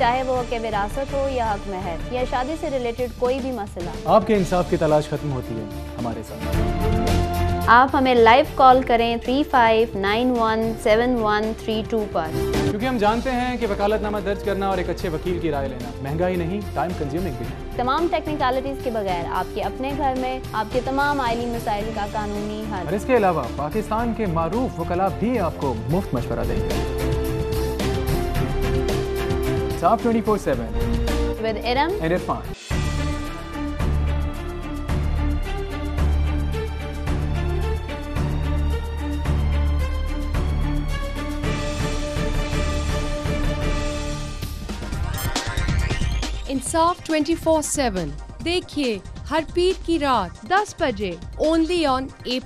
चाहे वो हक विरासत हो या हक महर या शादी से रिलेटेड कोई भी मसला। आपके इंसाफ की तलाश खत्म होती है हमारे साथ। आप हमें लाइव कॉल करें 35917132 पर, क्योंकि हम जानते हैं कि वकालतनामा दर्ज करना और एक अच्छे वकील की राय लेना महंगा ही नहीं, टाइम कंज्यूमिंग भी है। तमाम टेक्निकलिटीज के बगैर आपके अपने घर में आपके तमाम आइली मसाइल का कानूनी हल। और इसके अलावा पाकिस्तान के मारूफ वकला भी आपको मुफ्त मशवरा देंगे। इंसाफ 24/7 विद इरम एंड इरफान। इंसाफ 24/7 देखिए हर पीर की रात 10 बजे ओनली ऑन A+।